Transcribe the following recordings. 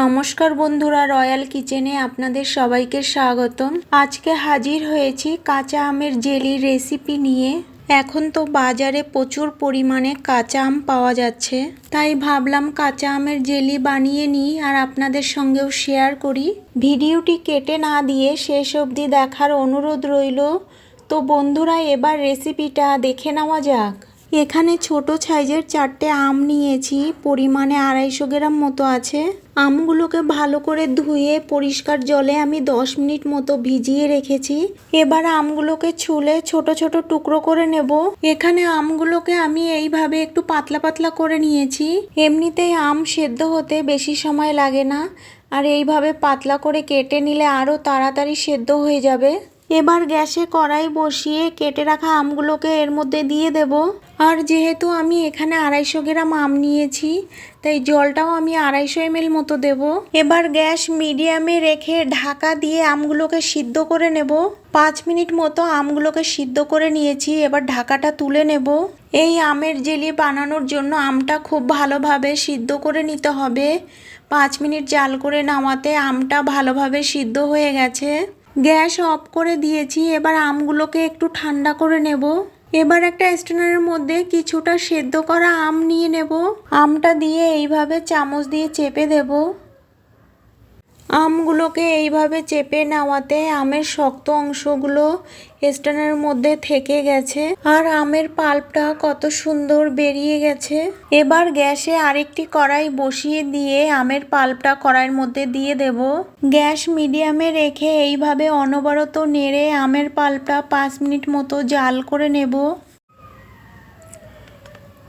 নমস্কার বন্ধুরা, রয়্যাল কিচেনে আপনাদের সবাইকে স্বাগতম। আজকে হাজির হয়েছি কাঁচা আমের জেলি রেসিপি নিয়ে। এখন তো বাজারে প্রচুর পরিমাণে কাঁচা আম পাওয়া যাচ্ছে, তাই ভাবলাম কাঁচা আমের জেলি বানিয়ে নিই আর আপনাদের সঙ্গেও শেয়ার করি। ভিডিওটি কেটে না দিয়ে শেষ অবধি দেখার অনুরোধ রইল। তো বন্ধুরা, এবার রেসিপিটা দেখে নেওয়া যাক। এখানে ছোট সাইজের 4টে আম নিয়েছি, পরিমাণে 250 গ্রাম মতো আছে। আমগুলোকে ভালো করে ধুয়ে পরিষ্কার জলে আমি 10 মিনিট মতো ভিজিয়ে রেখেছি। এবার আমগুলোকে ছুলে ছোট ছোট টুকরো করে নেব। এখানে আমগুলোকে আমি এইভাবে একটু পাতলা পাতলা করে নিয়েছি। এমনিতেই আম সেদ্ধ হতে বেশি সময় লাগে না, আর এইভাবে পাতলা করে কেটে নিলে আরও তাড়াতাড়ি সেদ্ধ হয়ে যাবে। এবার গ্যাসে কড়াই বসিয়ে কেটে রাখা আমগুলোকে এর মধ্যে দিয়ে দেব। আর যেহেতু আমি এখানে 250 গ্রাম আম নিয়েছি, তাই জলটাও আমি 250 ml মতো দেব। এবার গ্যাস মিডিয়ামে রেখে ঢাকা দিয়ে আমগুলোকে সিদ্ধ করে নেব। 5 মিনিট মতো আমগুলোকে সিদ্ধ করে নিয়েছি। এবার ঢাকাটা তুলে নেব। এই আমের জেলি বানানোর জন্য আমটা খুব ভালোভাবে সিদ্ধ করে নিতে হবে। 5 মিনিট জাল করে নামাতে আমটা ভালোভাবে সিদ্ধ হয়ে গেছে। গ্যাস অফ করে দিয়েছি। এবার আমগুলোকে একটু ঠান্ডা করে নেব। এবার একটা স্ট্রেনারের মধ্যে কিছুটা সেদ্ধ করা আম নিয়ে নেব। আমটা দিয়ে এইভাবে চামচ দিয়ে চেপে দেব। আমগুলোকে এইভাবে চেপে নেওয়াতে আমের শক্ত অংশগুলো স্ট্রেনারের মধ্যে থেকে গেছে, আর আমের পাল্পটা কত সুন্দর বেরিয়ে গেছে। এবার গ্যাসে আরেকটি কড়াই বসিয়ে দিয়ে আমের পাল্পটা কড়াইয়ের মধ্যে দিয়ে দেব। গ্যাস মিডিয়ামে রেখে এইভাবে অনবরত নেড়ে আমের পাল্পটা 5 মিনিট মতো জাল করে নেব।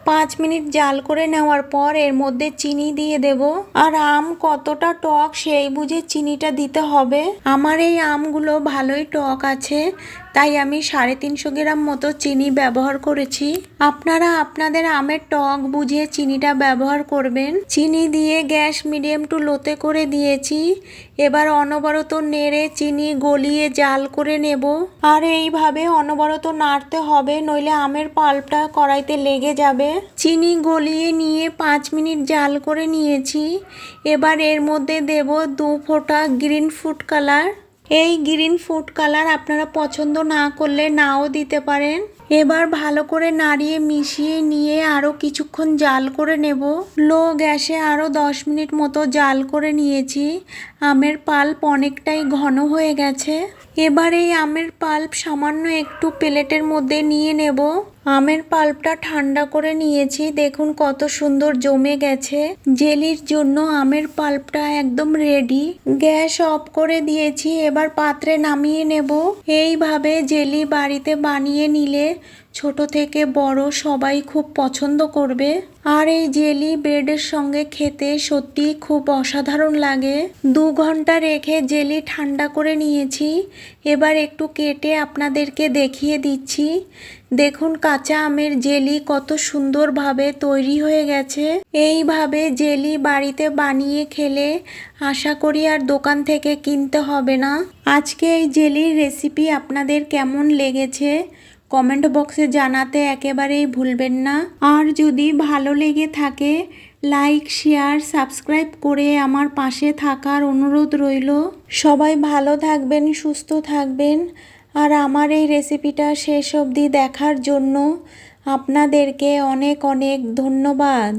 5 মিনিট জাল করে নেওয়ার পর এর মধ্যে চিনি দিয়ে দেব। আর আম কতটা টক সেই বুঝে চিনিটা দিতে হবে। আমার এই আমগুলো ভালোই টক আছে, তাই আমি 350 গ্রাম মতো চিনি ব্যবহার করেছি। আপনারা আপনাদের আমের টক বুঝে চিনিটা ব্যবহার করবেন। চিনি দিয়ে গ্যাস মিডিয়াম টু লোতে করে দিয়েছি। এবার অনবরত নেড়ে চিনি গলিয়ে জাল করে নেব। আর এইভাবে অনবরত নাড়তে হবে, নইলে আমের পাল্পটা কড়াইতে লেগে যাবে। চিনি গলিয়ে নিয়ে 5 মিনিট জাল করে নিয়েছি। এবার এর মধ্যে দেব 2 ফোঁটা গ্রিন ফুড কালার। এই গ্রিন ফুড কালার আপনারা পছন্দ না করলে নাও দিতে পারেন। এবার ভালো করে নাড়িয়ে মিশিয়ে নিয়ে আরও কিছুক্ষণ জাল করে নেব। লো গ্যাসে আরও 10 মিনিট মতো জাল করে নিয়েছি। আমের পাল্প অনেকটাই ঘন হয়ে গেছে। এবার এই আমের পাল্প সামান্য একটু প্লেটের মধ্যে নিয়ে নেব। আমের পাল্পটা ঠান্ডা করে নিয়েছি, দেখুন কত সুন্দর জমে গেছে। জেলির জন্য আমের পাল্পটা একদম রেডি। গ্যাস অফ করে দিয়েছি। এবার পাত্রে নামিয়ে নেব। এইভাবে জেলি বাড়িতে বানিয়ে নিলে ছোট থেকে বড় সবাই খুব পছন্দ করবে। আর এই জেলি ব্রেডের সঙ্গে খেতে সত্যি খুব অসাধারণ লাগে। 2 ঘন্টা রেখে জেলি ঠান্ডা করে নিয়েছি। এবার একটু কেটে আপনাদেরকে দেখিয়ে দিচ্ছি। দেখুন কাঁচা আমের জেলি কত সুন্দরভাবে তৈরি হয়ে গেছে। এইভাবে জেলি বাড়িতে বানিয়ে খেলে আশা করি আর দোকান থেকে কিনতে হবে না। আজকে এই জেলির রেসিপি আপনাদের কেমন লেগেছে কমেন্ট বক্সে জানাতে একেবারেই ভুলবেন না। আর যদি ভালো লেগে থাকে লাইক, শেয়ার, সাবস্ক্রাইব করে আমার পাশে থাকার অনুরোধ রইল। সবাই ভালো থাকবেন, সুস্থ থাকবেন। আর আমার এই রেসিপিটা শেষ অবধি দেখার জন্য আপনাদেরকে অনেক অনেক ধন্যবাদ।